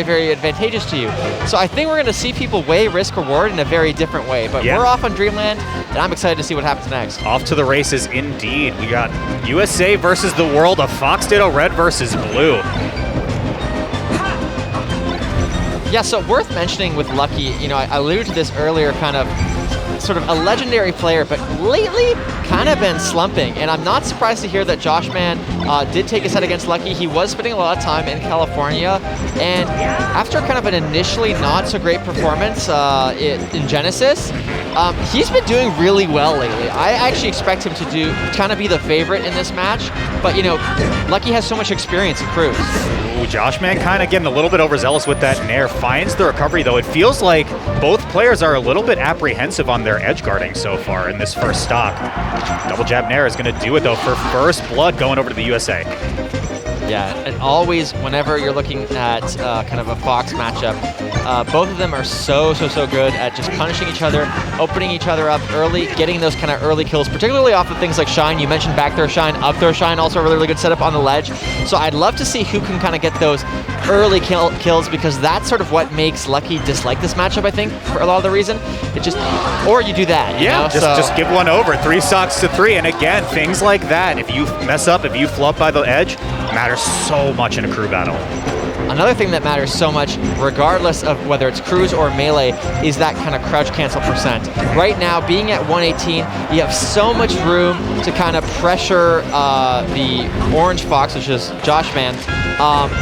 very advantageous to you. So I think we're going to see people weigh risk-reward in a very different way. But we're off on Dreamland, and I'm excited to see what happens next. Off to the races indeed. We got USA versus the world of Fox Ditto Red versus Blue. Yeah, so worth mentioning with Lucky, you know, I alluded to this earlier, kind of sort of a legendary player, but lately kind of been slumping. And I'm not surprised to hear that Joshman did take a set against Lucky. He was spending a lot of time in California, and after kind of an initially not so great performance in Genesis, he's been doing really well lately. I actually expect him to kind of be the favorite in this match, but you know, Lucky has so much experience in Cruise. Ooh, Joshman kind of getting a little bit overzealous with that nair. Finds the recovery though. It feels like both players are a little bit apprehensive on their edge guarding so far in this first stock. Double jab nair is going to do it though for first blood going over to the USA. Yeah, and always whenever you're looking at kind of a Fox matchup, both of them are so good at just punishing each other, opening each other up early, getting those kind of early kills, particularly off of things like Shine. You mentioned back throw Shine, up throw Shine, also a really good setup on the ledge. So I'd love to see who can kind of get those early kills, because that's sort of what makes Lucky dislike this matchup, I think, for a lot of the reason. It just, or you do that, you know? Just give one over, 3 stocks to 3, and again, things like that, if you mess up, if you flub by the edge, matters so much in a crew battle. Another thing that matters so much, regardless of whether it's Cruise or Melee, is that kind of crouch cancel percent. Right now, being at 118, you have so much room to kind of pressure the orange Fox, which is Joshman,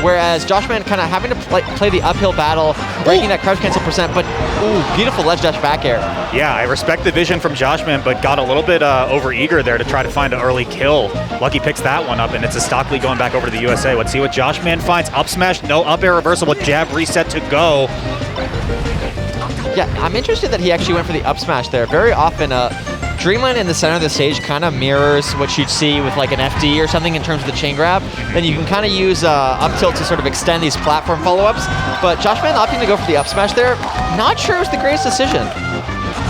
whereas Joshman kind of having to play the uphill battle, breaking that crouch cancel percent, but ooh, beautiful ledge dash back air. Yeah, I respect the vision from Joshman, but got a little bit over-eager there to try to find an early kill. Lucky picks that one up, and it's a stock lead going back over to the USA. Let's see what Joshman finds. Up smash, no up air reversal, with jab reset to go. Yeah, I'm interested that he actually went for the up smash there. Very often, Dreamland in the center of the stage kind of mirrors what you'd see with like an FD or something in terms of the chain grab. Then you can kind of use up tilt to sort of extend these platform follow-ups. But Joshman opting to go for the up smash there, not sure it was the greatest decision.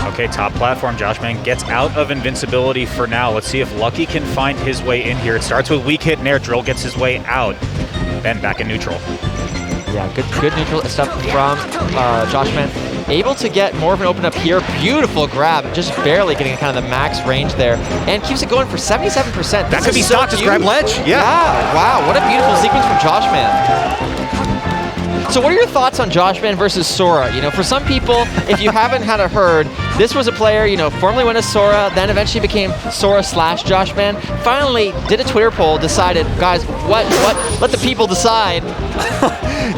Okay, top platform. Joshman gets out of invincibility for now. Let's see if Lucky can find his way in here. It starts with weak hit, Nair Drill gets his way out. Then back in neutral. Yeah, good neutral stuff from Joshman. Able to get more of an open up here. Beautiful grab, just barely getting kind of the max range there. And keeps it going for 77%. That could be stock to grab ledge. Yeah. Wow, what a beautiful sequence from Joshman. So what are your thoughts on Joshman versus Sora? You know, for some people, if you haven't had a heard, this was a player, you know, formerly went as Sora, then eventually became Sora / Joshman. Finally did a Twitter poll, decided, guys, what? Let the people decide.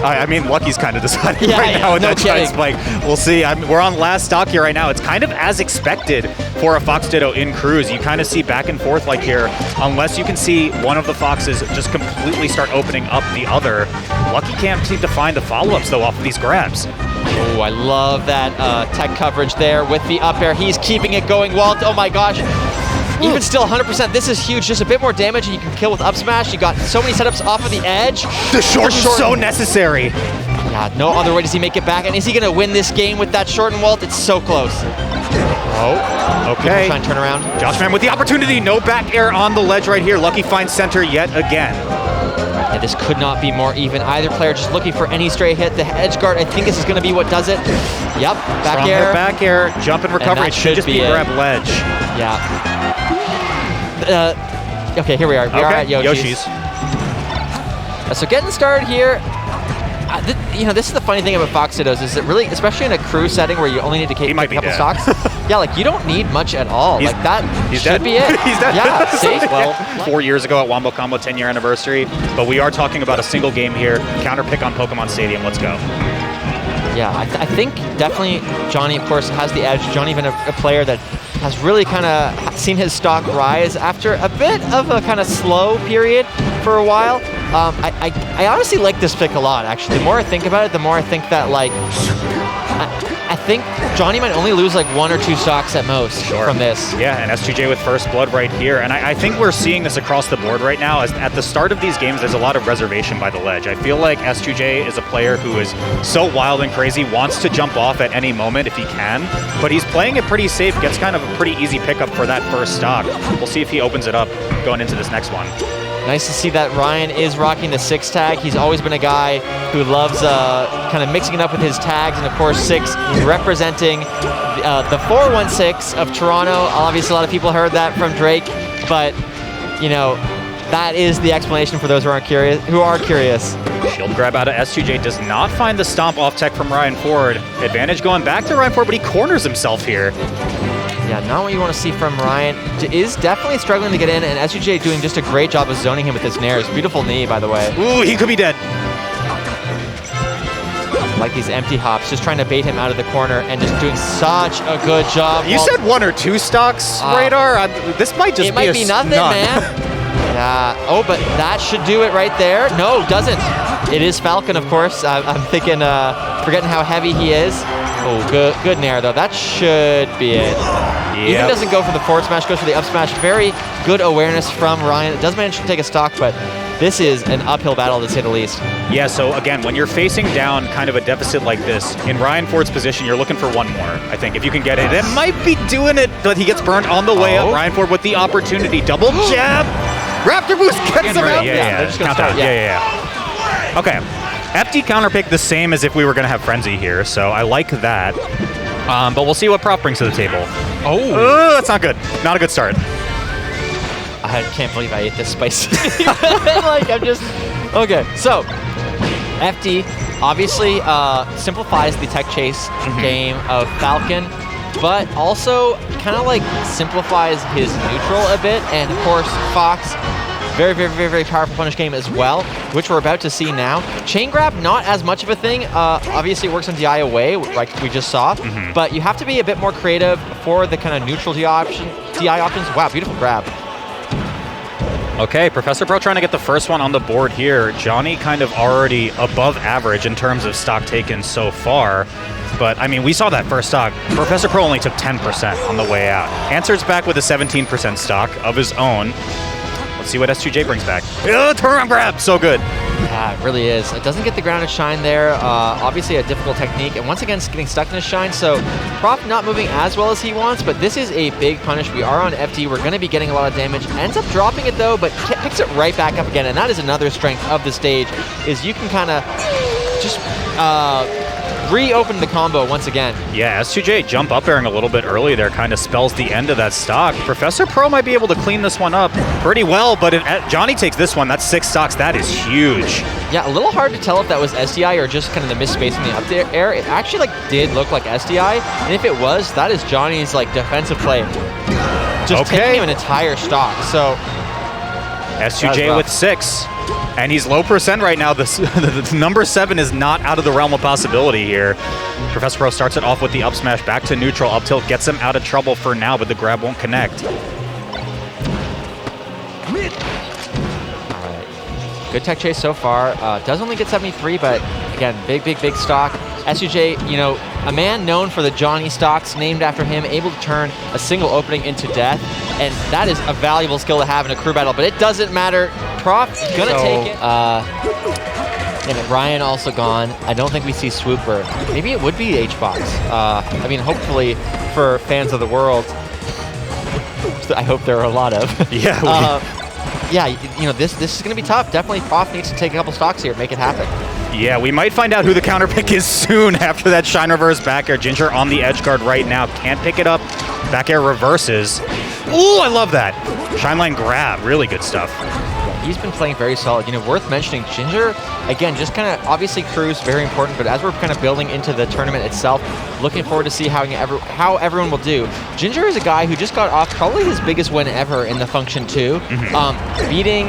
I mean, Lucky's kind of deciding right now with no that giant spike. We'll see. We're on last stock here right now. It's kind of as expected for a Fox Ditto in Cruise. You kind of see back and forth like here, unless you can see one of the Foxes just completely start opening up the other. Lucky can't seem to find the follow-ups, though, off of these grabs. Oh, I love that tech coverage there with the up air. He's keeping it going. Walt, oh my gosh. Even still, 100%, this is huge. Just a bit more damage and you can kill with up smash. You got so many setups off of the edge. The short is so necessary. Yeah, no other way does he make it back. And is he going to win this game with that short and Walt? It's so close. Oh, okay. Trying to turn around. Joshman with the opportunity. No back air on the ledge right here. Lucky finds center yet again. Yeah, this could not be more even. Either player just looking for any straight hit. The edge guard, I think this is going to be what does it. Yep, back air. Back air, jump and recovery. It should just be grab ledge. Yeah. Okay, here we are. We are at Yoshi's. So getting started here. You know, this is the funny thing about Fox Dittos is that really, especially in a crew setting where you only need to keep a couple stocks. Yeah, like you don't need much at all. Like that should be it. He's dead. Yeah, see? Well, 4 years ago at Wombo Combo 10-year anniversary, but we are talking about a single game here. Counter pick on Pokemon Stadium. Let's go. Yeah, I think definitely Johnny, of course, has the edge. Johnny been a player that has really kind of seen his stock rise after a bit of a kind of slow period for a while. I honestly like this pick a lot, actually. The more I think about it, the more I think that, like, I think Johnny might only lose like 1 or 2 stocks at most from this. Yeah, and S2J with first blood right here. And I think we're seeing this across the board right now. As at the start of these games, there's a lot of reservation by the ledge. I feel like S2J is a player who is so wild and crazy, wants to jump off at any moment if he can, but he's playing it pretty safe, gets kind of a pretty easy pickup for that first stock. We'll see if he opens it up going into this next one. Nice to see that Ryan is rocking the 6 tag. He's always been a guy who loves kind of mixing it up with his tags, and of course 6 representing the 416 of Toronto. Obviously a lot of people heard that from Drake, but you know, that is the explanation for those who are curious. Shield grab out of S2J does not find the stomp off tech from Ryan Ford. Advantage going back to Ryan Ford, but he corners himself here. Yeah, not what you want to see from Ryan. Is definitely struggling to get in, and S2J doing just a great job of zoning him with his nairs. Beautiful knee, by the way. Ooh, he could be dead. Like these empty hops, just trying to bait him out of the corner and just doing such a good job. You said 1 or 2 stocks, Radar? This might just be nothing, man. Yeah. Oh, but that should do it right there. No, doesn't. It is Falcon, of course. I'm thinking, forgetting how heavy he is. Oh, good nair, though. That should be it. Yep. Even doesn't go for the forward smash, goes for the up smash. Very good awareness from Ryan. It does manage to take a stock, but this is an uphill battle, to say the least. Yeah, so again, when you're facing down kind of a deficit like this, in Ryan Ford's position, you're looking for 1 more, I think. If you can get it, it might be doing it, but he gets burned on the way up. Ryan Ford with the opportunity. Double jab. Raptor boost gets him out. Yeah. Count out. Yeah. Okay. FD counter pick the same as if we were going to have Frenzy here, so I like that. But we'll see what Prof brings to the table. Oh, that's not good. Not a good start. I can't believe I ate this spicy. Like, I'm just... Okay, so FD obviously simplifies the tech chase game of Falcon, but also kind of like simplifies his neutral a bit. And of course, Fox, very powerful punish game as well, which we're about to see now. Chain grab, not as much of a thing. Obviously, it works on DI away, like we just saw, but you have to be a bit more creative for the kind of neutral DI options. Wow, beautiful grab. Okay, Professor Pro trying to get the first one on the board here. Johnny kind of already above average in terms of stock taken so far. But, I mean, we saw that first stock. Professor Pro only took 10% on the way out. Answers back with a 17% stock of his own. Let's see what S2J brings back. Turnaround grab! So good. Yeah, it really is. It doesn't get the grounded shine there. Obviously a difficult technique. And once again, it's getting stuck in his shine. So Prof not moving as well as he wants, but this is a big punish. We are on FD. We're going to be getting a lot of damage. Ends up dropping it though, but picks it right back up again. And that is another strength of the stage, is you can kind of just reopen the combo once again. Yeah, S2J jump up airing a little bit early there kind of spells the end of that stock. Professor Pro might be able to clean this one up pretty well, but if Johnny takes this one, that's 6 stocks. That is huge. Yeah, a little hard to tell if that was SDI or just kind of the misspacing in the up air. It actually did look like SDI, and if it was, that is Johnny's defensive play. Just taking him an entire stock. So S2J with 6. And he's low percent right now. The number 7 is not out of the realm of possibility here. Professor Pro starts it off with the up smash, back to neutral, up tilt, gets him out of trouble for now, but the grab won't connect. All right. Good tech chase so far. Does only get 73, but again, big stock. S2J, you know, a man known for the Johnny stocks, named after him, able to turn a single opening into death, and that is a valuable skill to have in a crew battle, but it doesn't matter. Prof gonna take it. And Ryan also gone. I don't think we see SWOOPER. Maybe it would be Hbox. I mean, hopefully for fans of the world, I hope there are a lot of. Yeah. Yeah, you know, this is gonna be tough. Definitely Prof needs to take a couple stocks here, make it happen. Yeah, we might find out who the counter pick is soon after that shine reverse back air. Ginger on the edge guard right now. Can't pick it up. Back air reverses. Ooh, I love that. Shine line grab. Really good stuff. Yeah, he's been playing very solid. You know, worth mentioning, Ginger, again, just kind of, obviously Crew's very important, but as we're kind of building into the tournament itself, looking forward to see how everyone will do. Ginger is a guy who just got off probably his biggest win ever in the Function 2. Not beating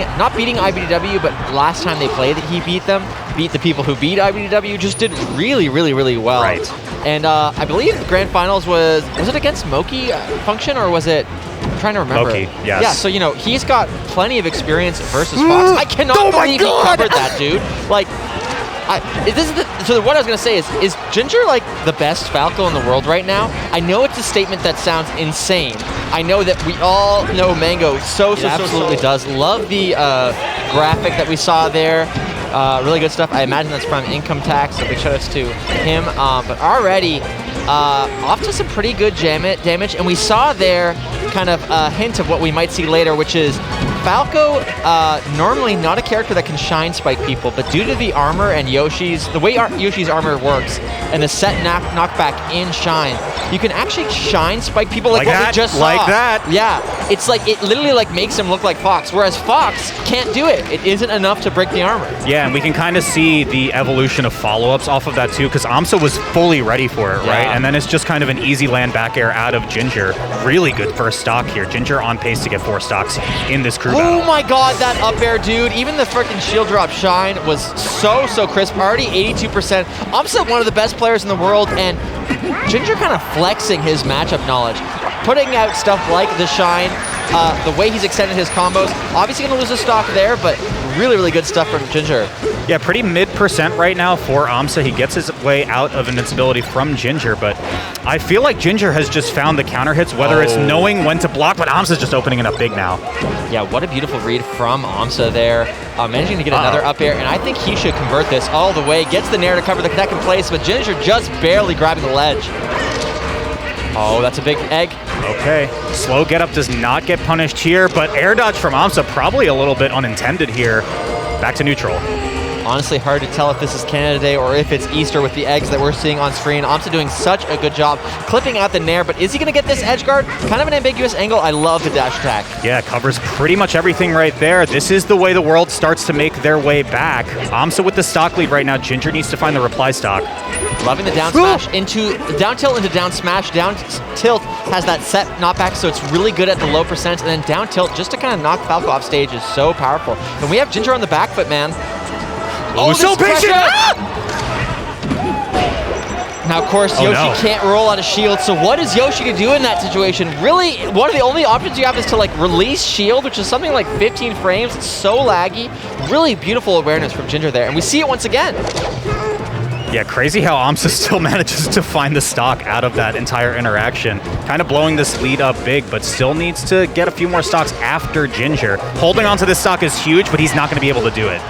iBDW, but last time they played, he beat them. Beat the people who beat iBDW, just did really well. Right. And I believe the grand finals was it against moky Function, or was it, I'm trying to remember. moky, yes. Yeah, so you know, he's got plenty of experience versus Fox. I cannot believe he covered that, dude. Like, so what I was gonna say is Ginger like the best Falco in the world right now? I know it's a statement that sounds insane. I know that we all know Mango so absolutely does. Love the graphic that we saw there. Really good stuff. I imagine that's from Income Tax, so big shoutouts to him. But already off to some pretty good damage, and we saw there kind of a hint of what we might see later, which is Falco, normally not a character that can shine spike people, but due to the armor and the way Yoshi's armor works, and the set knockback in shine, you can actually shine spike people like what we just saw. Like that. Yeah, it's like, it literally like makes him look like Fox, whereas Fox can't do it. It isn't enough to break the armor. Yeah, and we can kind of see the evolution of follow-ups off of that too, because aMSa was fully ready for it, right? And then it's just kind of an easy land back air out of Ginger. Really good first stock here. Ginger on pace to get 4 stocks in this crew battle. Oh my god, that up air, dude. Even the freaking shield drop shine was so crisp. Already 82%. aMSa, one of the best players in the world, and Ginger kind of flexing his matchup knowledge. Putting out stuff like the shine, the way he's extended his combos. Obviously going to lose a stock there, but really good stuff from Ginger. Yeah, pretty mid% right now for aMSa. He gets his way out of invincibility from Ginger, but I feel like Ginger has just found the counter hits, whether it's knowing when to block, but aMSa's just opening it up big now. Yeah, what a beautiful read from aMSa there. Managing to get another up air, and I think he should convert this all the way. Gets the nair to cover the connect in place, but Ginger just barely grabbing the ledge. Oh, that's a big egg. Okay, slow get up does not get punished here, but air dodge from aMSa probably a little bit unintended here. Back to neutral. Honestly, hard to tell if this is Canada Day or if it's Easter with the eggs that we're seeing on screen. aMSa doing such a good job clipping out the nair, but is he going to get this edge guard? Kind of an ambiguous angle. I love the dash attack. Yeah, covers pretty much everything right there. This is the way the world starts to make their way back. aMSa with the stock lead right now. Ginger needs to find the reply stock. Loving the down smash into down tilt into down smash. Down tilt has that set knockback, so it's really good at the low percent, and then down tilt just to kind of knock Falco off stage is so powerful. And we have Ginger on the back foot, man. Oh, so patient! Now, of course, Yoshi can't roll out of shield, so what is Yoshi to do in that situation? Really, one of the only options you have is to like release shield, which is something like 15 frames. It's so laggy. Really beautiful awareness from Ginger there, and we see it once again. Yeah, crazy how aMSa still manages to find the stock out of that entire interaction. Kind of blowing this lead up big, but still needs to get a few more stocks after Ginger. Holding onto this stock is huge, but he's not going to be able to do it.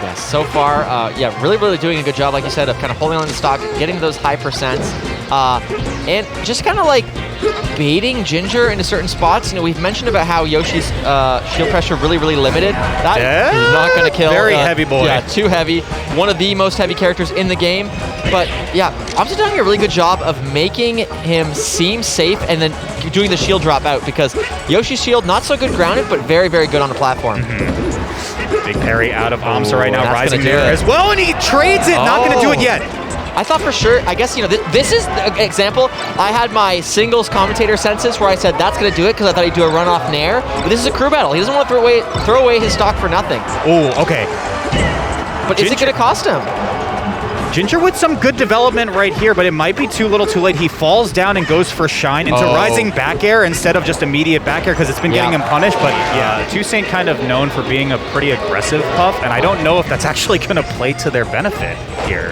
Yeah, so far, yeah, really doing a good job, like you said, of kind of holding on to the stock, getting those high percents, and just kind of like baiting Ginger into certain spots. You know, we've mentioned about how Yoshi's shield pressure really limited. That is not going to kill. Very heavy boy. Yeah, too heavy. One of the most heavy characters in the game. But yeah, aMSa doing a really good job of making him seem safe and then doing the shield drop out, because Yoshi's shield, not so good grounded, but very good on the platform. Big parry out of aMSa right now, rising there as well, and he trades it. Not going to do it yet. I thought for sure, I guess, you know, this is an example. I had my singles commentator senses where I said that's going to do it because I thought he'd do a runoff nair. But this is a crew battle. He doesn't want to throw away his stock for nothing. Oh, okay. But is it going to cost him? Ginger with some good development right here, but it might be too little too late. He falls down and goes for shine into rising back air instead of just immediate back air because it's been getting him punished. But yeah, Zain kind of known for being a pretty aggressive puff, and I don't know if that's actually going to play to their benefit here.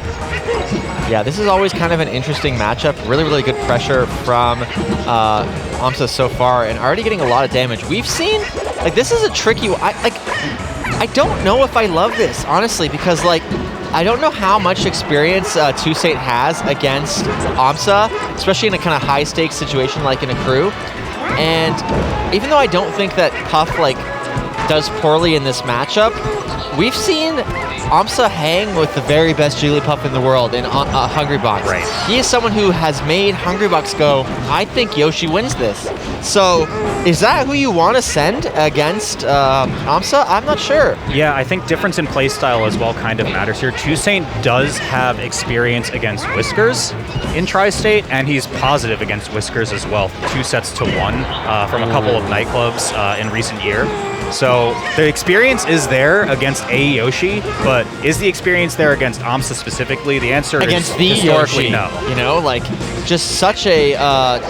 Yeah, this is always kind of an interesting matchup. Really good pressure from aMSa so far, and already getting a lot of damage. We've seen, like, this is a tricky one. I don't know if I love this, honestly, because, like, I don't know how much experience Zain has against aMSa, especially in a kind of high-stakes situation like in a crew. And even though I don't think that Puff, like, does poorly in this matchup, we've seen aMSa hang with the very best Jigglypuff in the world in Hungrybox. Right. He is someone who has made Hungrybox go, I think Yoshi wins this. So, is that who you want to send against aMSa? I'm not sure. Yeah, I think difference in playstyle as well kind of matters here. Zain does have experience against Whiskers in Tri-State, and he's positive against Whiskers as well. 2-1 from a couple of nightclubs in recent year. So the experience is there against Yoshi, but is the experience there against aMSa specifically? The answer against is the historically Yoshi, no. You know, like, just such a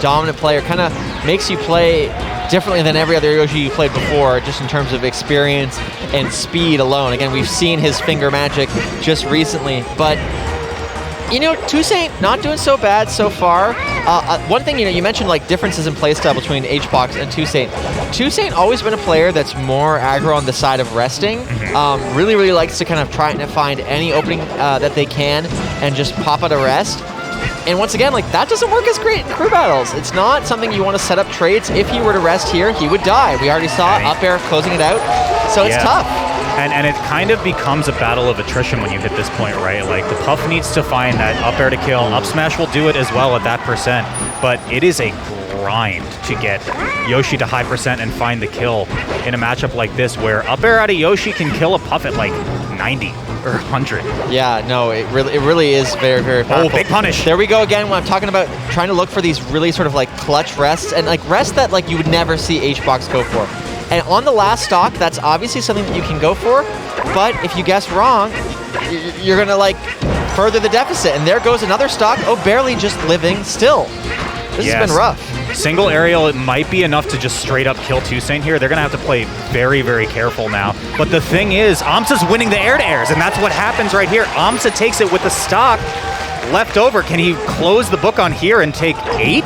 dominant player. Kind of makes you play differently than every other Yoshi you played before, just in terms of experience and speed alone. Again, we've seen his finger magic just recently, but you know, Zain not doing so bad so far. One thing, you know, you mentioned like differences in playstyle between Hbox and Zain. Zain always been a player that's more aggro on the side of resting. Really likes to kind of try and find any opening that they can and just pop out a rest. And once again, like, that doesn't work as great in crew battles. It's not something you want to set up trades. If he were to rest here, he would die. We already saw up air closing it out, so it's tough. And it kind of becomes a battle of attrition when you hit this point, right? Like, the Puff needs to find that up air to kill. Up smash will do it as well at that percent, but it is a grind to get Yoshi to high percent and find the kill in a matchup like this, where up air out of Yoshi can kill a Puff at like 90 or 100. Yeah, no, it really is very, very powerful. Oh, big punish. There we go again when I'm talking about trying to look for these really sort of like clutch rests, and like rests that like you would never see Hbox go for. And on the last stock, that's obviously something that you can go for, but if you guess wrong, you're gonna like further the deficit. And there goes another stock, barely just living still. This has been rough. Single aerial, it might be enough to just straight up kill Zain here. They're gonna have to play very, very careful now. But the thing is, aMSa's winning the air-to-airs, and that's what happens right here. aMSa takes it with the stock left over. Can he close the book on here and take 8?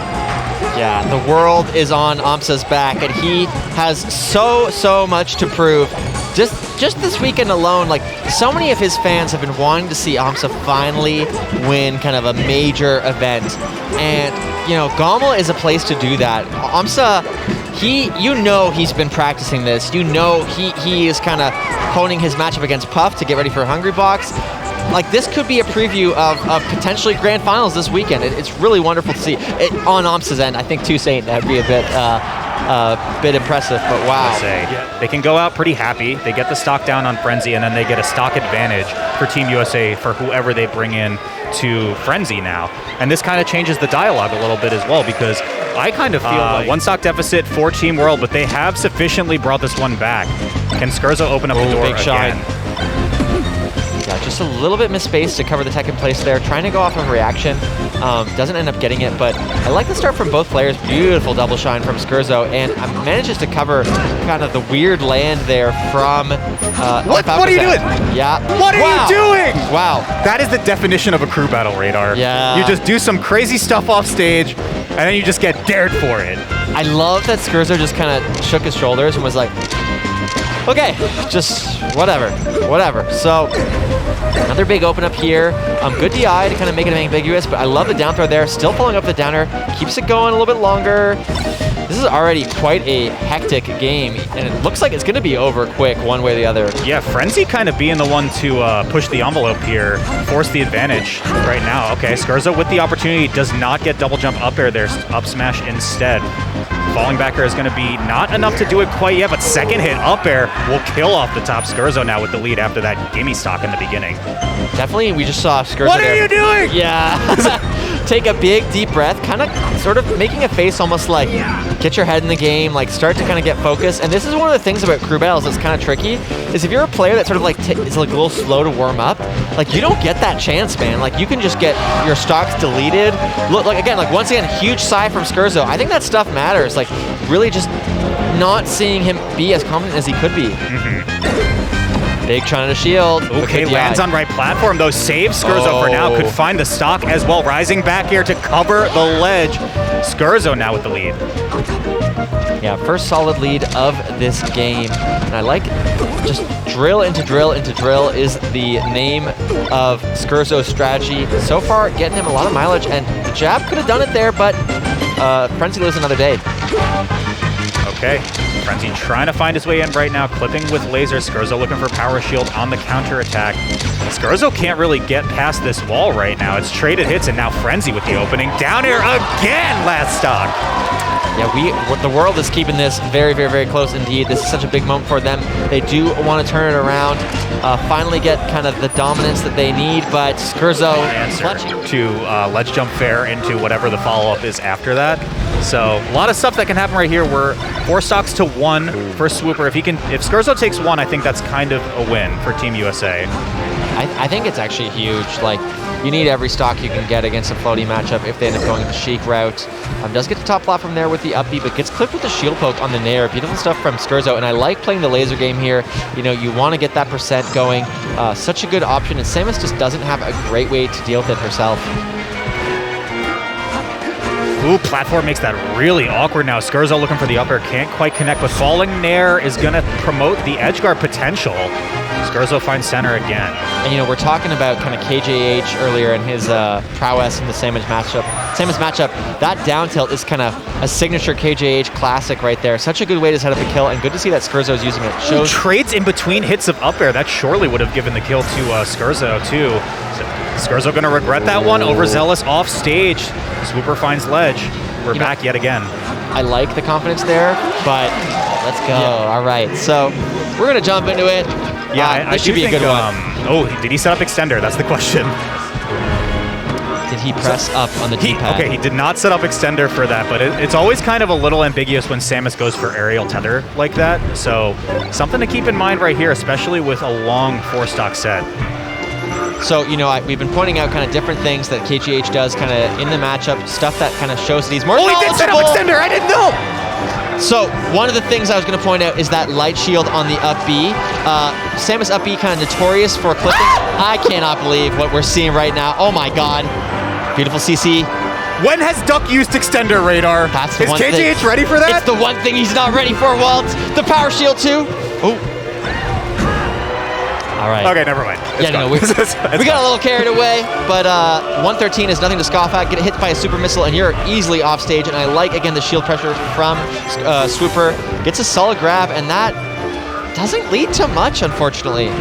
Yeah, the world is on aMSa's back, and he has so much to prove. Just this weekend alone, like, so many of his fans have been wanting to see aMSa finally win kind of a major event. And, you know, GOML is a place to do that. aMSa, you know he's been practicing this. You know he is kind of honing his matchup against Puff to get ready for Hungrybox. Like, this could be a preview of potentially grand finals this weekend. It's really wonderful to see. On aMSa's end, I think Zain, that'd be a bit impressive, but wow. They can go out pretty happy. They get the stock down on Frenzy, and then they get a stock advantage for Team USA for whoever they bring in to Frenzy now. And this kind of changes the dialogue a little bit as well, because I kind of feel like one stock deficit for Team World, but they have sufficiently brought this one back. Can Skerzo open up the door big shine. again? Yeah, just a little bit misspaced to cover the tech in place there. Trying to go off of reaction. Doesn't end up getting it, but I like the start from both players. Beautiful double shine from Skerzo, and manages to cover kind of the weird land there from... What are you doing? Yeah. What are you doing? Wow. That is the definition of a crew battle, Radar. Yeah. You just do some crazy stuff off stage, and then you just get dared for it. I love that Skerzo just kind of shook his shoulders and was like, okay, just whatever. So another big open up here. Good DI to kind of make it ambiguous, but I love the down throw there. Still following up the downer. Keeps it going a little bit longer. This is already quite a hectic game, and it looks like it's going to be over quick one way or the other. Yeah, Frenzy kind of being the one to push the envelope here, force the advantage right now. Okay, Skerzo with the opportunity does not get double jump up air there, up smash instead. Falling back air is going to be not enough to do it quite yet, but second hit up air will kill off the top. Skerzo now with the lead after that gimme stock in the beginning. Definitely, we just saw Skerzo What are you doing? Yeah. Take a big, deep breath, kind of sort of making a face almost like get your head in the game, like start to kind of get focused. And this is one of the things about crew battles that's kind of tricky, is if you're a player that sort of like is like a little slow to warm up, like you don't get that chance, man. Like you can just get your stocks deleted. Look, like again, like once again, huge sigh from Skerzo. I think that stuff matters. Like really just not seeing him be as confident as he could be. Big trying to shield. Okay, lands on right platform though. Saves Skerzo for now. Could find the stock as well. Rising back here to cover the ledge. Skerzo now with the lead. Yeah, first solid lead of this game. And I like just drill into drill into drill is the name of Skerzo's strategy. So far, getting him a lot of mileage, and the jab could have done it there, but Frenzy lives another day. Okay, Frenzy trying to find his way in right now, clipping with laser. Skerzo looking for power shield on the counter attack. Skerzo can't really get past this wall right now. It's traded hits, and now Frenzy with the opening. Down air again, last stock. Yeah, the world is keeping this very, very, very close indeed. This is such a big moment for them. They do want to turn it around, finally get kind of the dominance that they need, but Skerzo answer to ledge jump fair into whatever the follow-up is after that. So a lot of stuff that can happen right here. We're 4 stocks to 1 for SWOOPER. If Skerzo takes 1, I think that's kind of a win for Team USA. I think it's actually huge. Like, you need every stock you can get against a floaty matchup if they end up going the Sheik route. Does get to top platform there with the up B, but gets clipped with the shield poke on the Nair. Beautiful stuff from Skerzo, and I like playing the laser game here. You know, you want to get that percent going. Such a good option, and Samus just doesn't have a great way to deal with it herself. Ooh, platform makes that really awkward now. Skerzo looking for the up air, can't quite connect, but falling Nair is going to promote the edge guard potential. Skerzo finds center again. And you know, we're talking about kind of KJH earlier and his prowess in the Samus matchup. That down tilt is kind of a signature KJH classic right there. Such a good way to set up a kill, and good to see that Skerzo's using it. He trades in between hits of up air. That surely would have given the kill to Skerzo too. So Skerzo going to regret that one. Overzealous off stage. Swooper finds ledge. We're back yet again. I like the confidence there, but let's go. All right, so we're going to jump into it. Yeah, this should be a good one. Oh, did he set up extender? That's the question. Did he press up on the D-pad? Okay, he did not set up extender for that, but it's always kind of a little ambiguous when Samus goes for aerial tether like that. So something to keep in mind right here, especially with a long 4-stock set. So, you know, we've been pointing out kind of different things that KGH does kind of in the matchup, stuff that kind of shows that he's more knowledgeable. Oh, he did set up extender! I didn't know! So, one of the things I was going to point out is that light shield on the up B. Samus up B kind of notorious for clipping. I cannot believe what we're seeing right now. Oh my god. Beautiful CC. When has Duck used extender, Radar? That's the is one KGH thing. ready for that? It's the one thing he's not ready for, Walt. The power shield too. Oh. All right. Okay, never mind. We got a little carried away, but 113 is nothing to scoff at. Get hit by a super missile, and you're easily off stage. And I like, again, the shield pressure from SWOOPER. Gets a solid grab, and that doesn't lead to much, unfortunately.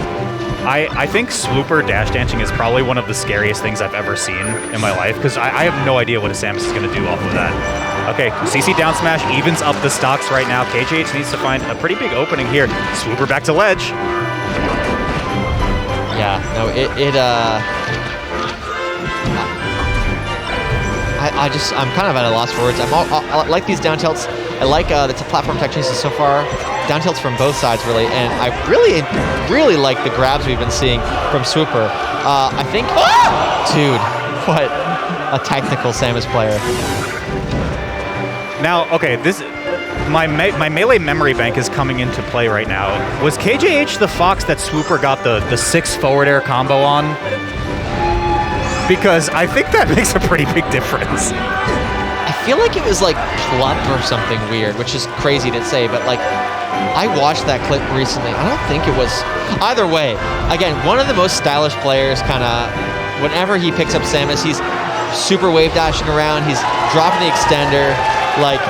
I think SWOOPER dash dancing is probably one of the scariest things I've ever seen in my life, because I have no idea what a Samus is going to do off of that. Okay, CC down smash evens up the stocks right now. KJH needs to find a pretty big opening here. SWOOPER back to ledge. Yeah, no, I'm kind of at a loss for words. I like these down tilts. I like the platform techniques so far. Down tilts from both sides, really, and I really like the grabs we've been seeing from SWOOPER. I think, dude, what a technical Samus player. Now, okay, my melee memory bank is coming into play right now. Was KJH the Fox that SWOOPER got the 6 forward air combo on? Because I think that makes a pretty big difference. I feel like it was like Plup or something weird, which is crazy to say, but like, I watched that clip recently. I don't think it was. Either way, again, one of the most stylish players, kind of, whenever he picks up Samus, he's super wave dashing around, he's dropping the extender, like,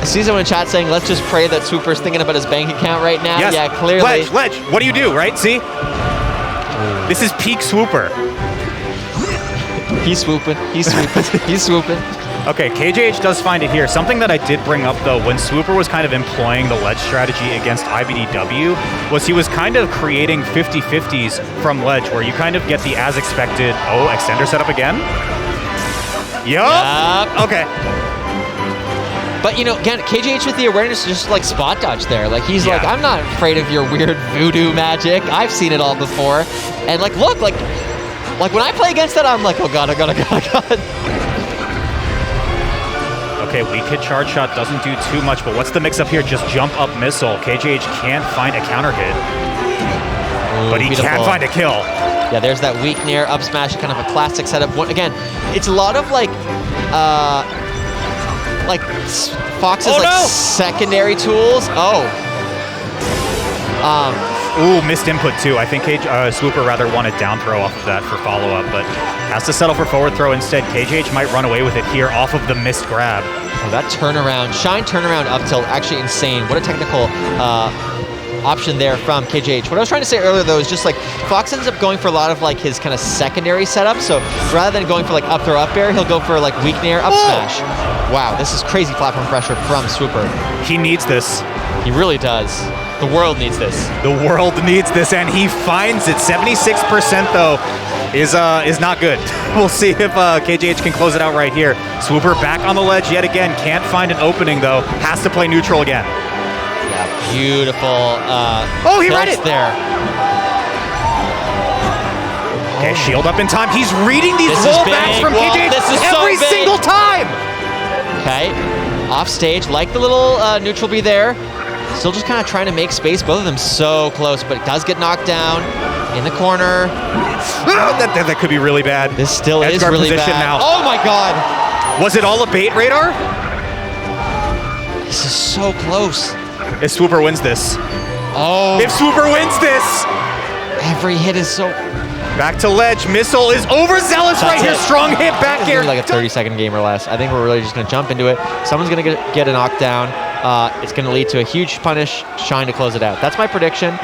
I see someone in chat saying, let's just pray that SWOOPER's thinking about his bank account right now. Yes. Yeah, clearly. Ledge, what do you do, right? See? This is peak SWOOPER. He's swooping, he's swooping, he's swooping. Okay, KJH does find it here. Something that I did bring up, though, when SWOOPER was kind of employing the ledge strategy against iBDW, was he was kind of creating 50-50s from ledge, where you kind of get the as-expected, oh, extender setup again? Yup. Okay. But, you know, again, KJH with the awareness just like spot dodge there. Like, he's like, I'm not afraid of your weird voodoo magic. I've seen it all before. And, like, look, like when I play against that, I'm like, oh, God, oh, God, oh, God, oh, God. Okay, weak hit charge shot doesn't do too much, but what's the mix-up here? Just jump up missile. KJH can't find a counter hit. Ooh, but he can find a kill. Yeah, there's that weak nair up smash, kind of a classic setup. Again, it's a lot of like Fox's secondary tools. Ooh, missed input too. I think SWOOPER rather wanted down throw off of that for follow-up, but has to settle for forward throw instead. KJH might run away with it here off of the missed grab. Oh, that turnaround, shine turnaround up tilt, actually insane. What a technical option there from KJH. What I was trying to say earlier, though, is just like Fox ends up going for a lot of like his kind of secondary setup. So rather than going for like up throw up air, he'll go for like weak nair up smash. Wow, this is crazy platform pressure from SWOOPER. He needs this. He really does. The world needs this. The world needs this, and he finds it. 76% though is not good. We'll see if KJH can close it out right here. SWOOPER back on the ledge yet again. Can't find an opening though. Has to play neutral again. Yeah, beautiful. He read it there. Okay, shield up in time. He's reading these rollbacks from KJH every single time. Okay, off stage, like the little neutral B there. Still just kind of trying to make space. Both of them so close, but it does get knocked down in the corner. That could be really bad. This still is really bad. Now. Oh my God. Was it all a bait, Radar? This is so close. If SWOOPER wins this. Oh. If SWOOPER wins this. Every hit is so... Back to ledge. Missile is overzealous right here. Strong hit back here. Like a 30-second game or less. I think we're really just going to jump into it. Someone's going to get a knockdown. It's going to lead to a huge punish. Shine to close it out. That's my prediction.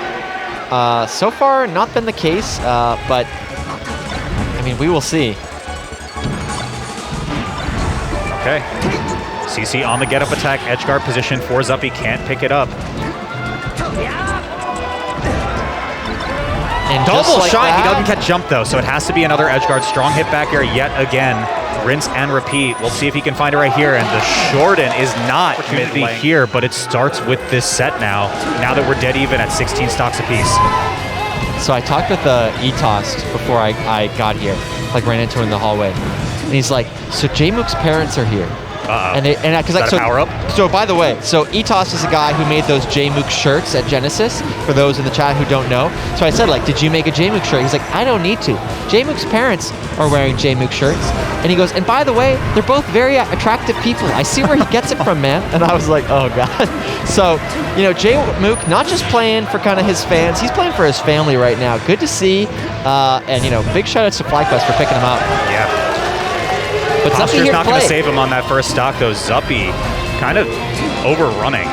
So far, not been the case, but I mean, we will see. Okay. CC on the get-up attack. Edge guard position for Zuppy. Can't pick it up. And double like shine. That, he doesn't catch jump, though, so it has to be another edge guard. Strong hit back air yet again. Rinse and repeat. We'll see if he can find it right here. And the shorten is not committed here, but it starts with this set now that we're dead even at 16 stocks apiece. So I talked with Etost before I got here, like ran into him in the hallway. And he's like, so Jmook's parents are here. Uh-oh. Power up? So by the way, so Etost is a guy who made those Jmook shirts at Genesis, for those in the chat who don't know. So I said, like, did you make a Jmook shirt? He's like, I don't need to. Jmook's parents are wearing Jmook shirts. And he goes, and by the way, they're both very attractive people. I see where he gets it from, man. And I was like, oh God. So, you know, Jmook not just playing for kind of his fans, he's playing for his family right now. Good to see. And, you know, big shout out to FlyQuest for picking him up. Yeah. But Posture's not going to save him on that first stock, though. Zuppy kind of overrunning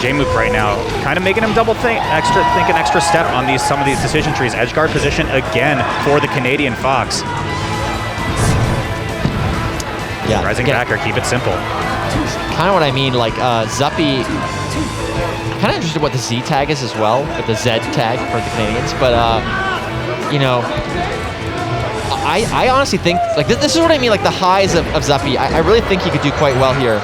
Jmook right now, kind of making him think an extra step on some of these decision trees. Edge guard position again for the Canadian Fox. Yeah, rising backer, keep it simple. Kind of what I mean, like Zuppy. I'm kind of interested in what the Z tag is as well, or the Z tag for the Canadians. But you know. I honestly think, like, this is what I mean, like, the highs of Zuppy. I really think he could do quite well here.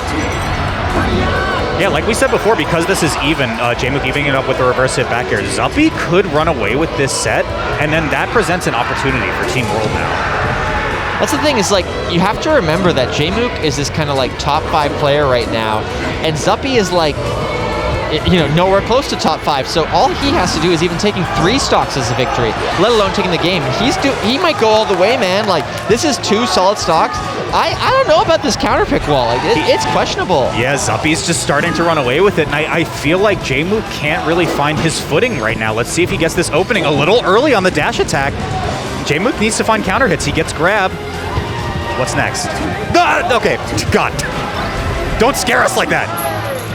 Yeah, like we said before, because this is even, Jmook evening it up with the reverse hit back here. Zuppy could run away with this set, and then that presents an opportunity for Team World now. That's the thing, is like, you have to remember that Jmook is this kind of like top 5 player right now, and Zuppy is like, you know, nowhere close to top 5. So all he has to do is even taking 3 stocks as a victory, let alone taking the game. He might go all the way, man. Like, this is 2 solid stocks. I don't know about this counter pick wall. Like, it's questionable. Yeah, Zuppy's just starting to run away with it, and I feel like Jmook can't really find his footing right now. Let's see if he gets this opening a little early on the dash attack. Jmook needs to find counter hits. He gets grab. What's next? Okay, God. Don't scare us like that.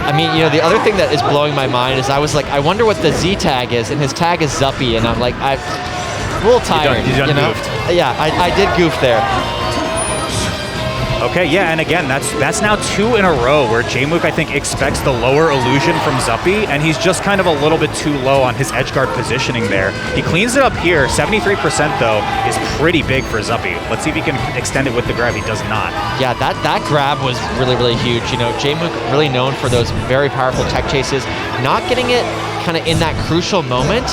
I mean, you know, the other thing that is blowing my mind is I was like, I wonder what the Z tag is, and his tag is Zuppy, and I'm like, I'm a little tired. You done know? goofed. Yeah, I did goof there. Okay, yeah, and again, that's now 2 in a row where Jmook, I think, expects the lower illusion from Zuppy, and he's just kind of a little bit too low on his edge guard positioning there. He cleans it up here. 73%, though, is pretty big for Zuppy. Let's see if he can extend it with the grab. He does not. Yeah, that grab was really, really huge. You know, Jmook really known for those very powerful tech chases. Not getting it kind of in that crucial moment.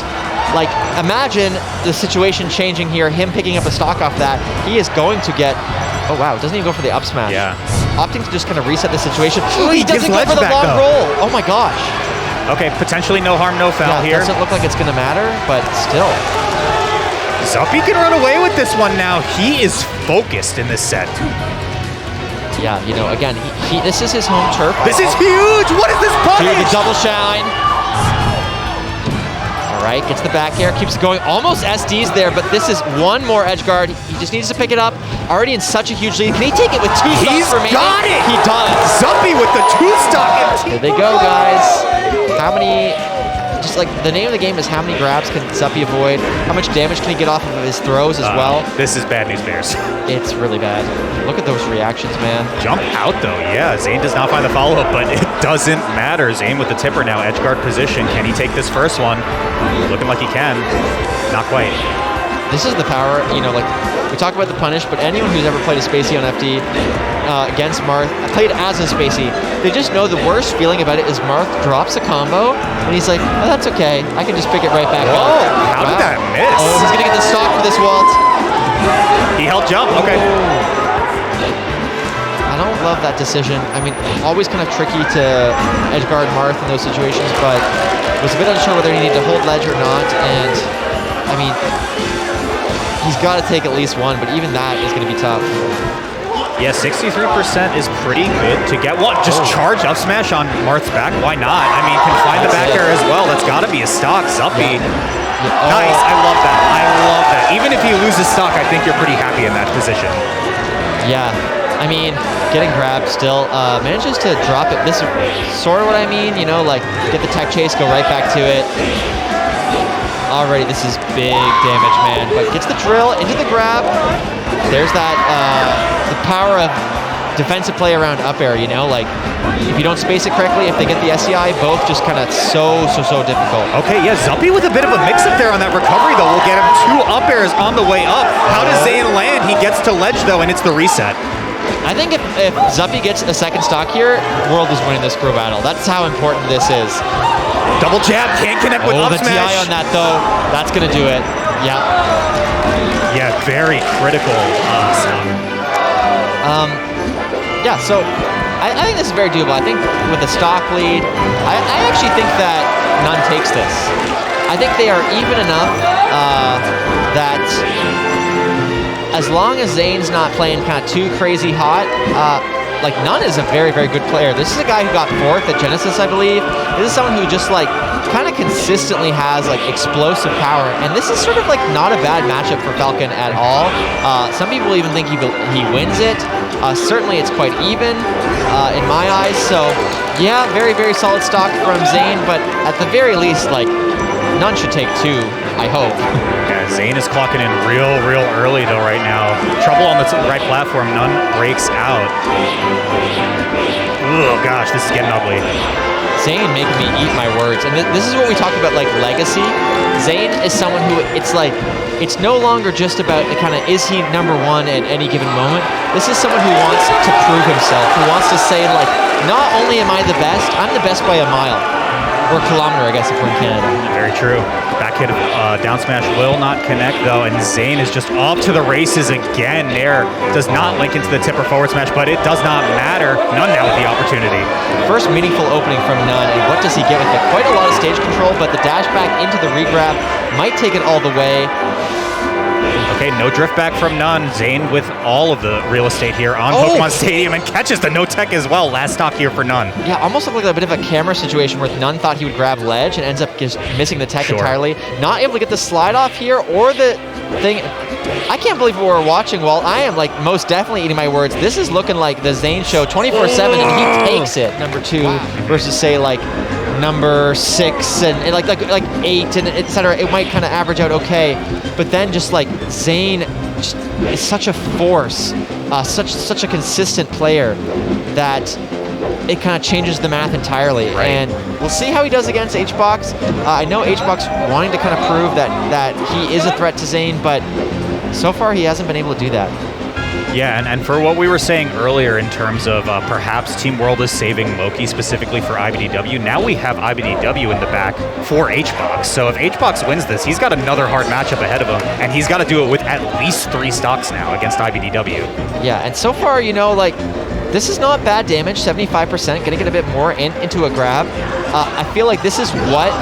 Like, imagine the situation changing here, him picking up a stock off that. He is going to get... Oh, wow. Doesn't even go for the up smash. Yeah. Opting to just kind of reset the situation. He doesn't go for the back, long roll. Oh, my gosh. Okay, potentially no harm, no foul here. Doesn't look like it's going to matter, but still. Zuppy can run away with this one now. He is focused in this set. Yeah, you know, again, this is his home turf. This is huge! What is this punish? Dude, the double shine. All right, gets the back air, keeps going. Almost SDs there, but this is one more edge guard. He just needs to pick it up. Already in such a huge lead. Can he take it with 2 stocks remaining? He's got it! He does. Zuppy with the 2 stock. Here they go, guys. How many... Just like, the name of the game is how many grabs can Zuppy avoid? How much damage can he get off of his throws as well? This is bad news bears. It's really bad. Look at those reactions, man. Jump out, though. Yeah, Zain does not find the follow-up, but it doesn't matter. Zain with the tipper now, edge guard position. Can he take this first one? Looking like he can. Not quite. This is the power, you know, like, we talk about the punish, but anyone who's ever played a Spacey on FD against Marth, played as a Spacey, they just know the worst feeling about it is Marth drops a combo, and he's like, oh, that's okay. I can just pick it right back up. Whoa, how did that miss? Oh, he's going to get the stock for this Walt. He held jump, okay. I don't love that decision. I mean, always kind of tricky to edge guard Marth in those situations, but was a bit unsure whether he needed to hold ledge or not, and, I mean, he's got to take at least one, but even that is going to be tough. Yeah, 63% is pretty good to get one. Just charge up smash on Marth's back. Why not? I mean, can find the back air as well. That's got to be a stock. Zuppy. Nice. I love that. I love that. Even if he loses stock, I think you're pretty happy in that position. Yeah. I mean, getting grabbed still, manages to drop it. This is sort of what I mean, you know, like get the tech chase, go right back to it. Already, this is big damage, man. But gets the drill into the grab. There's that, the power of defensive play around up air, you know, like if you don't space it correctly, if they get the SCI, both just kind of so difficult. Okay, yeah, Zuppy with a bit of a mix-up there on that recovery, though, will get him 2 up airs on the way up. How does Zain land? He gets to ledge, though, and it's the reset. I think if Zuppy gets a second stock here, World is winning this crew battle. That's how important this is. Double jab, can't connect with up the smash. TI on that, though. That's going to do it. Yeah. Yeah, very critical stock. Yeah, so I think this is very doable. I think with a stock lead, I actually think that None takes this. I think they are even enough that as long as Zain's not playing kind of too crazy hot, like None is a very good player. This is a guy who got 4th at Genesis, I believe. This is someone who just like kind of consistently has like explosive power, and this is sort of like not a bad matchup for Falcon at all. Some people even think he wins it. Certainly it's quite even in my eyes. So yeah, very solid stock from Zain, but at the very least, like None should take 2, I hope. Yeah, Zain is clocking in real early though right now. Trouble on the right platform. None breaks out. Oh gosh, this is getting ugly. Zain making me eat my words. And this is what we talk about, like legacy. Zain is someone who, it's like, it's no longer just about the kind of, is he #1 at any given moment? This is someone who wants to prove himself, who wants to say like, not only am I the best, I'm the best by a mile. Or kilometer, I guess, if we're in Canada. Very true. Back hit down smash will not connect, though, and Zain is just off to the races again. There does not link into the tipper forward smash, but it does not matter. None now with the opportunity. First meaningful opening from None, and what does he get with it? Quite a lot of stage control, but the dash back into the regrab might take it all the way. Okay, no drift back from None. Zain with all of the real estate here on Pokemon Stadium and catches the no tech as well. Last stock here for None. Yeah, almost looked like a bit of a camera situation where None thought he would grab ledge and ends up just missing the tech entirely. Not able to get the slide off here or the thing. I can't believe what we're watching. Well, I am like most definitely eating my words. This is looking like the Zain show 24/7, and he takes it. #2 versus say like #6 and like 8 and etc. It might kind of average out okay, but then just like Zain just is such a force, such a consistent player that it kind of changes the math entirely. Right. And we'll see how he does against Hbox. I know Hbox wanting to kind of prove that he is a threat to Zain, but so far he hasn't been able to do that. Yeah, and for what we were saying earlier in terms of perhaps Team World is saving moky specifically for iBDW, now we have iBDW in the back for Hbox. So if Hbox wins this, he's got another hard matchup ahead of him, and he's got to do it with at least 3 stocks now against iBDW. Yeah, and so far, you know, like, this is not bad damage, 75%, gonna get a bit more into a grab. I feel like this is what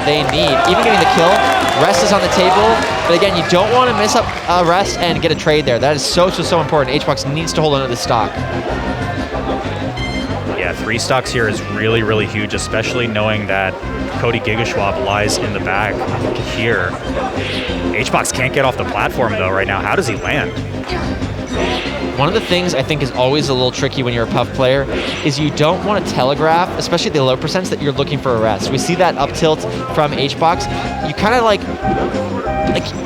they need. Even getting the kill, rest is on the table, but again, you don't want to miss up rest and get a trade there. That is so important. Hbox needs to hold on to this stock. Yeah, 3 stocks here is really huge, especially knowing that Cody Gigaschwab lies in the back here. Hbox can't get off the platform though right now. How does he land? One of the things I think is always a little tricky when you're a Puff player is you don't want to telegraph, especially the low percents, that you're looking for a rest. We see that up tilt from Hbox. You kind of like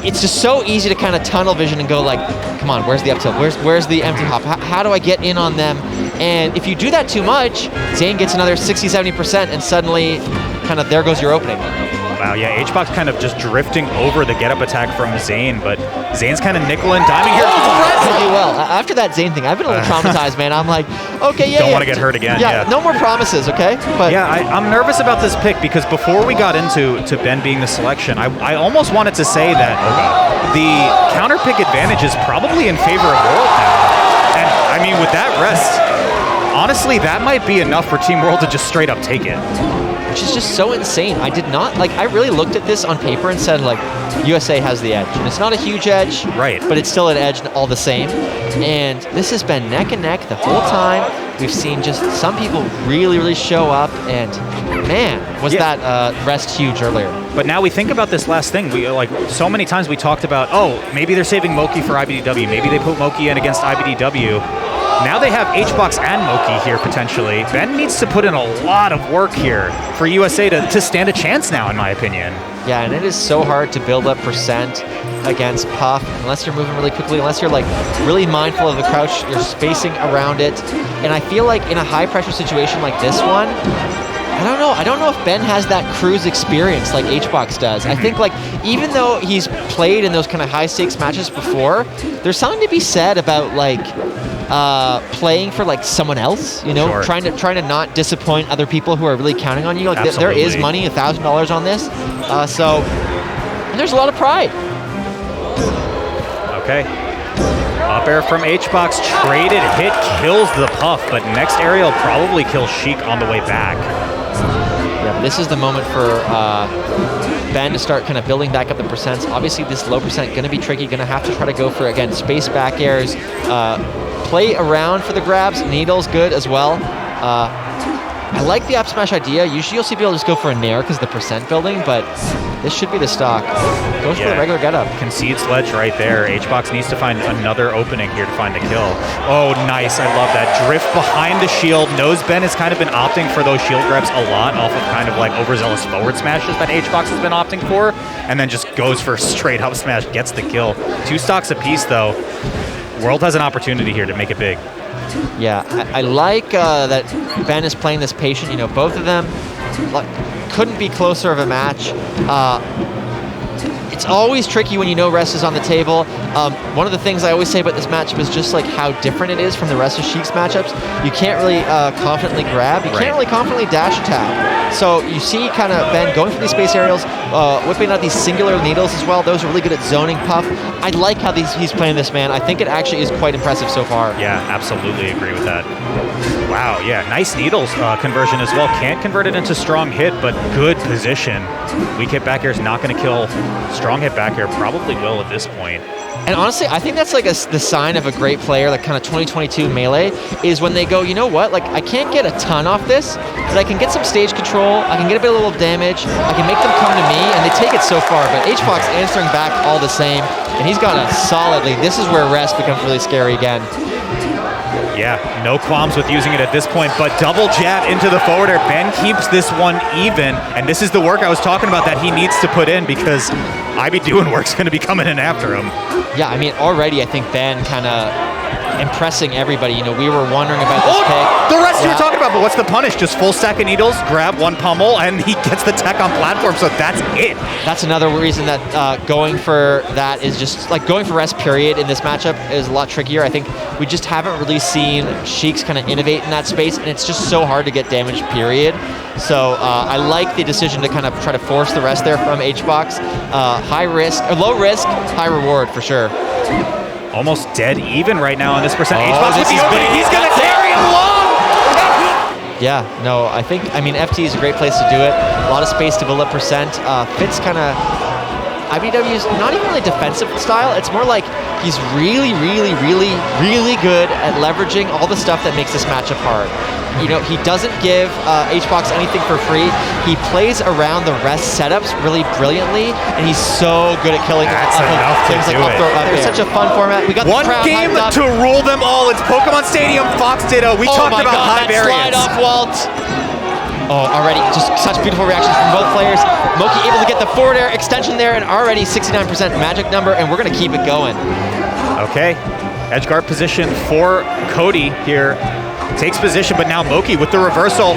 it's just so easy to kind of tunnel vision and go like, come on, where's the up tilt? Where's the empty hop? How do I get in on them? And if you do that too much, Zain gets another 60-70% and suddenly kind of there goes your opening. Wow, yeah, Hbox kind of just drifting over the get-up attack from Zain, but Zain's kind of nickel and diming here. Really well. After that Zain thing, I've been a little traumatized, man. I'm like, okay, yeah, don't want to get hurt again. Yeah, no more promises, okay? But yeah, I'm nervous about this pick because before we got into Ben being the selection, I almost wanted to say that the counter pick advantage is probably in favor of World now. And I mean, with that rest, honestly, that might be enough for Team World to just straight up take it. Which is just so insane. I did not, like, I really looked at this on paper and said, like, USA has the edge. And it's not a huge edge, right? But it's still an edge all the same. And this has been neck and neck the whole time. We've seen just some people really, really show up, and man, was that rest huge earlier. But now we think about this last thing. We like so many times we talked about, oh, maybe they're saving moky for iBDW. Maybe they put moky in against iBDW. Now they have Hbox and moky here potentially. Ben needs to put in a lot of work here for USA to stand a chance now, in my opinion. Yeah, and it is so hard to build up percent against Puff unless you're moving really quickly, unless you're like really mindful of the crouch, you're spacing around it. And I feel like in a high pressure situation like this one, I don't know if Ben has that cruise experience like Hbox does. I think like even though he's played in those kind of high stakes matches before, there's something to be said about like playing for like someone else, you know, trying to not disappoint other people who are really counting on you. Like there is money, $1,000 on this, so and there's a lot of pride. Okay. Up air from Hbox, traded hit, kills the Puff, but next aerial probably kills Sheik on the way back. Yeah, this is the moment for Ben to start kind of building back up the percents. Obviously, this low percent going to be tricky. Going to have to try to go for, again, space back airs. Play around for the grabs. Needles good as well. I like the up smash idea. Usually you'll see people just go for a nair because of the percent building, but this should be the stock. Goes for the regular getup. Concedes ledge right there. Hbox needs to find another opening here to find the kill. Oh, nice. I love that. Drift behind the shield. Knows Ben has kind of been opting for those shield grabs a lot off of kind of like overzealous forward smashes that Hbox has been opting for, and then just goes for straight up smash, gets the kill. 2 stocks apiece, though. World has an opportunity here to make it big. Yeah, I like that Ben is playing this patient. You know, both of them couldn't be closer of a match. It's always tricky when you know rest is on the table. One of the things I always say about this matchup is just like how different it is from the rest of Sheik's matchups. You can't really confidently grab. You can't really confidently dash attack. So you see kind of Ben going for these space aerials, whipping out these singular needles as well. Those are really good at zoning Puff. I like how he's playing this, man. I think it actually is quite impressive so far. Yeah, absolutely agree with that. Wow, yeah, nice needles conversion as well. Can't convert it into strong hit, but good position. Weak hit back air is not going to kill. Strong hit back air probably will at this point. And honestly, I think that's like the sign of a great player, like kind of 2022 Melee, is when they go, you know what, like I can't get a ton off this, but I can get some stage control, I can get a bit of little damage, I can make them come to me, and they take it so far. But Hbox answering back all the same, and he's got a solid lead. This is where rest becomes really scary again. Yeah, no qualms with using it at this point, but double jab into the forward air. Ben keeps this one even, and this is the work I was talking about that he needs to put in because iBDW work's going to be coming in after him. Yeah, I mean, already I think Ben kind of impressing everybody. You know, we were wondering about this pick. The rest you were talking about, but what's the punish? Just full stack of needles, grab one pummel, and he gets the tech on platform, so that's it. That's another reason that going for that is just, like going for rest period in this matchup is a lot trickier. I think we just haven't really seen Sheiks kind of innovate in that space, and it's just so hard to get damage period. So I like the decision to kind of try to force the rest there from Hbox. High risk, or low risk, high reward for sure. Almost dead even right now on this percent. Oh, Hbox with the opening. He's going to carry him long! Yeah, no, I mean, FT is a great place to do it. A lot of space to build up percent. Fitz kind of, iBDW is not even really defensive style. It's more like he's really, really, really, really good at leveraging all the stuff that makes this matchup hard. You know, he doesn't give Hbox anything for free. He plays around the rest setups really brilliantly, and he's so good at killing things like up throw up. It's such a fun format. We got one game to rule them all. It's Pokemon Stadium, Fox Ditto. We talked about high variance. Slide off Walt. Oh, already just such beautiful reactions from both players. moky able to get the forward air extension there, and already 69% magic number, and we're going to keep it going. Okay, edge guard position for Cody here. Takes position, but now moky with the reversal.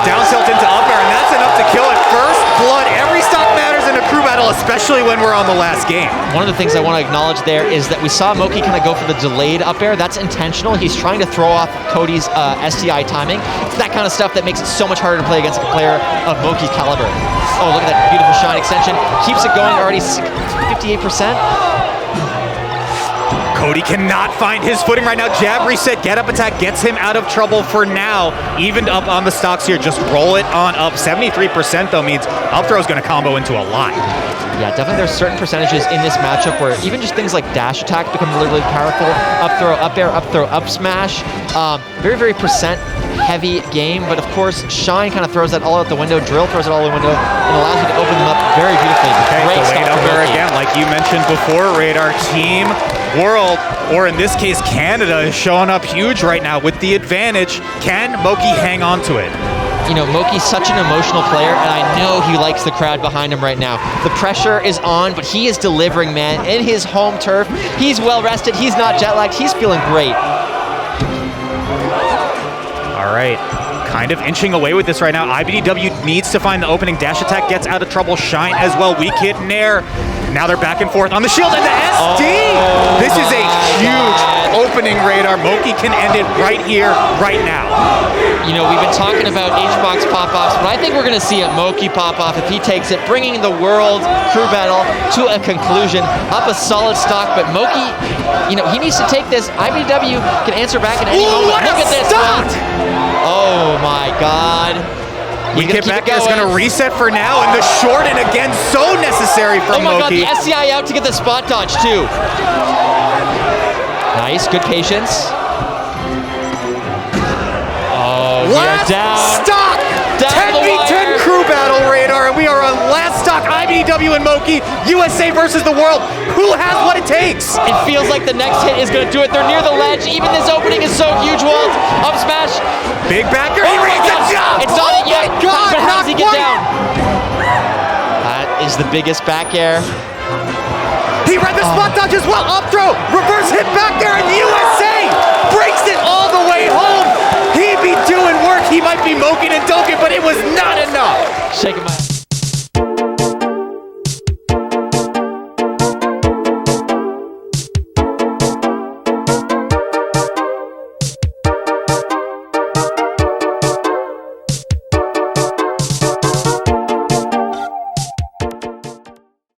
Down tilt into up air, and that's enough to kill it. First blood. Every stock matters in a crew battle, especially when we're on the last game. One of the things I want to acknowledge there is that we saw moky kind of go for the delayed up air. That's intentional. He's trying to throw off Cody's STI timing. It's that kind of stuff that makes it so much harder to play against a player of moky caliber. Oh, look at that beautiful shine extension. Keeps it going already 58%. Cody cannot find his footing right now. Jab reset, get up attack gets him out of trouble for now. Evened up on the stocks here. Just roll it on up. 73% though means up throw is going to combo into a lot. Yeah, definitely there's certain percentages in this matchup where even just things like dash attack become really, really powerful. Up throw, up air, up throw, up smash. Very, very percent heavy game, but of course Shine kind of throws that all out the window. Drill throws it all out the window and allows you to open them up very beautifully. Okay, Great so stop over Moky. again, like you mentioned before, Radar Team World, or in this case Canada, is showing up huge right now with the advantage. Can Moky hang on to it? You know, Moky's such an emotional player, and I know he likes the crowd behind him right now. The pressure is on, but he is delivering, man, in his home turf. He's well rested, he's not jet lagged, he's feeling great. All right, kind of inching away with this right now. iBDW needs to find the opening. Dash attack gets out of trouble. Shine as well. Weak hit Nair. Now they're back and forth on the shield and the SD. This is a huge opening, Radar. Moky can end it right here, right now. You know, we've been talking about Hbox pop-offs, but I think we're going to see a Moky pop-off if he takes it, bringing the world crew battle to a conclusion. Up a solid stock, but Moky, you know, he needs to take this. iBDW can answer back at any moment. Look at this. Oh my God. We get back there, it's going to reset for now, and the short, and again, so necessary for Moky. Oh my God, the SCI out to get the spot dodge too. Nice, good patience. Oh, we are down. Stock! 10v10 crew battle, Radar, and we are on last stock. iBDW and Moky, USA versus the world. Who has what it takes? It feels like the next hit is going to do it. They're near the ledge. Even this opening is so huge, Walt. Up smash. Big backer. He reads the jump. It's not it yet. God, but how does he get quite. down? That is the biggest back air. He read the spot dodge as well. Up throw. Reverse hit back there, and USA breaks it all the way home. He be doing work. He might be moking and doking, but it was not enough. Shaking my